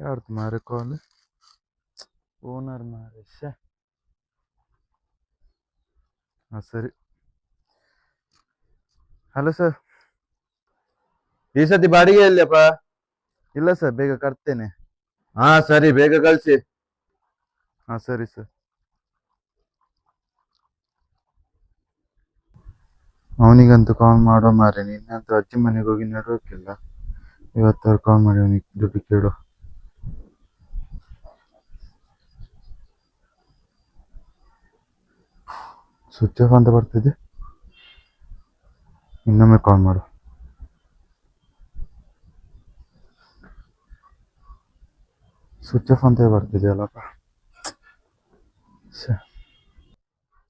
ಯಾರ್ದು ಮಾರೆ ಕಾಲ್? ಓನರ್ ಮಾರೆ. ಹಾಂ ಸರಿ. Hello sir. ಈ ಸತಿ ಬಾಡಿಗೆ ಎಲ್ಲಿಯಪ್ಪ? ಇಲ್ಲ ಸರ್, ಬೇಗ ಕಟ್ತೇನೆ. ಹಾ ಸರಿ, ಬೇಗ ಕಳಿಸಿ. ಹಾಂ ಸರಿ ಸರ್. ಅವನಿಗಂತೂ ಕಾಲ್ ಮಾಡೋ ಮಾರೆ, ನಿನ್ನಂತೂ ಅಜ್ಜಿ ಮನೆಗೆ ಹೋಗಿ ನೆಡ್ಬೇಕಿಲ್ಲ. ಇವತ್ತಾರು ಕಾಲ್ ಮಾಡಿ ಅವನಿಗೆ ದುಡ್ಡು ಕೇಳು. ಸ್ವಿಚ್ ಆಫ್ ಅಂತ ಬರ್ತಿದೆ, ಇನ್ನೊಮ್ಮೆ ಕಾಲ್ ಮಾಡು. ಸ್ವಿಚ್ ಆಫ್ ಅಂತ ಬರ್ತಿದೆ ಅಲ್ಲಪ್ಪ.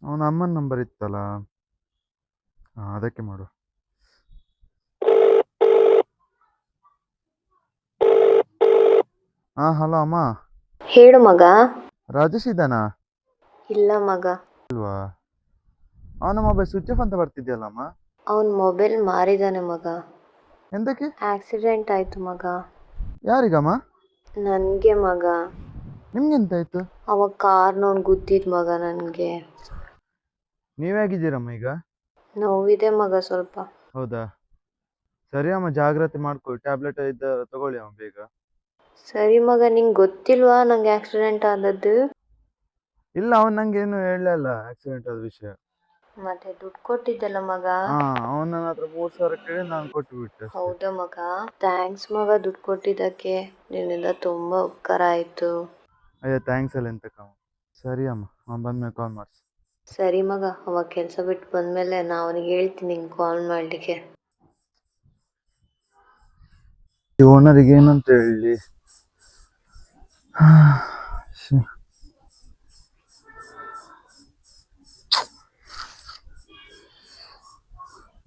ಅವನ ಅಮ್ಮನ ನಂಬರ್ ಇತ್ತಲ್ಲ, ಹಾಂ ಅದಕ್ಕೆ ಮಾಡು. ಹಾಂ ಹಲೋ ಅಮ್ಮ. ಹೇಳು ಮಗ. ರಾಜೇಶ್ ಇದ್ದಾನಾ? ಇಲ್ಲ ಮಗ. ಇಲ್ವಾ? ಅವನ ಮೊಬೈಲ್ ಸ್ವಿಚ್ ಆಫ್ ಅಂತ ಬರ್ತಿದ್ಯಲ್ಲಮ್ಮ. ಅವನ್ ಮೊಬೈಲ್ ಮಾರಿದಾನೆ ಮಗ. ಎಂತಕ್ಕೆ? ಆಕ್ಸಿಡೆಂಟ್ ಆಯ್ತು ಮಗ. ಯಾರಿಗಮ್ಮ? ನನ್ಗೆ ಮಗ. ನಿಮ್ಗೆಂತಾಯ್ತು? ಅವ ಕಾರ್ನವ್ನು ಗುದ್ದಿದ್ ಮಗ ನನ್ಗೆ. ನೀವ್ಯಾಗಿದ್ದೀರಮ್ಮ ಈಗ? ನೋವಿದೆ ಮಗ ಸ್ವಲ್ಪ. ಹೌದಾ, ಸರಿ ಅಮ್ಮ, ಜಾಗ್ರತೆ ಮಾಡ್ಕೊಳ್ಳಿ. ಟ್ಯಾಬ್ಲೆಟ್ ಇದ್ದ ತಗೊಳ್ಳಿ ಅಮ್ಮ ಬೇಗ. ಸರಿ ಮಗ, ನಿಂಗೆ ಗೊತ್ತಿಲ್ವಾ ನಂಗೆ ಆಕ್ಸಿಡೆಂಟ್ ಆದದ್ದು? ಇಲ್ಲ, ಅವನು ನಂಗೆ ಏನು ಹೇಳಲ್ಲ ಆಕ್ಸಿಡೆಂಟ್ ಆದ ವಿಷಯ. ಮತ್ತೆ ದುಡ್ಡು ಕೊಟ್ಟಿದ್ದಲ್ಲ ಮಗ. ಅವನ ನನ್ನ ಹತ್ರ 3,000 ಕೇಳಿ ನಾನು ಕೊಟ್ಟು ಬಿಟ್ಟೆ. ಹೌದಾ ಮಗ? ಥ್ಯಾಂಕ್ಸ್ ಮಗ, ದುಡ್ಡು ಕೊಟ್ಟಿದ್ದಕ್ಕೆ. ನಿನ್ನಿಂದ ತುಂಬಾ ಉಪಕಾರ ಆಯ್ತು. ಅಯ್ಯೋ, ಥ್ಯಾಂಕ್ಸ್ ಅಲ್ಲ ಎಂತಕ್ಕಮ್ಮ. ಸರಿ ಅಮ್ಮ, ಅವ್ನು ಬಂದ್ಮೇಲೆ ಕಾಲ್ ಮಾಡಿಸಿ. ಸರಿ ಮಗ, ಅವ ಕೆಲಸ ಬಿಟ್ಟು ಬಂದಮೇಲೆ ನಾ ಅವನಿಗೆ ಹೇಳ್ತೀನಿ ನಿಂಗೆ ಕಾಲ್ ಮಾಡಲಿಕ್ಕೆ. ಈ ಓನರಿಗೆ ಏನಂತ ಹೇಳಿ?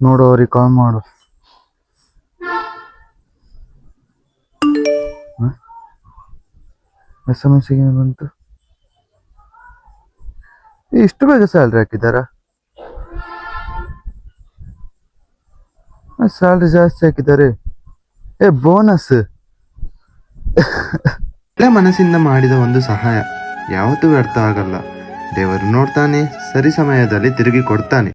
ನೋಡು, ಅವ್ರಿಗೆ ಕಾಲ್ ಮಾಡು. SMS ಏನು ಬಂತು? ಇಷ್ಟು ಬೇಗ ಸ್ಯಾಲ್ರಿ ಹಾಕಿದ್ದಾರಾ? ಸ್ಯಾಲ್ರಿ ಜಾಸ್ತಿ ಹಾಕಿದ್ದಾರೆ. ಬೋನಸ್. ಒಳ್ಳೆ ಮನಸ್ಸಿಂದ ಮಾಡಿದ ಒಂದು ಸಹಾಯ ಯಾವತ್ತೂ ವ್ಯರ್ಥ ಆಗಲ್ಲ. ದೇವರು ನೋಡ್ತಾನೆ, ಸರಿ ಸಮಯದಲ್ಲಿ ತಿರುಗಿ ಕೊಡ್ತಾನೆ.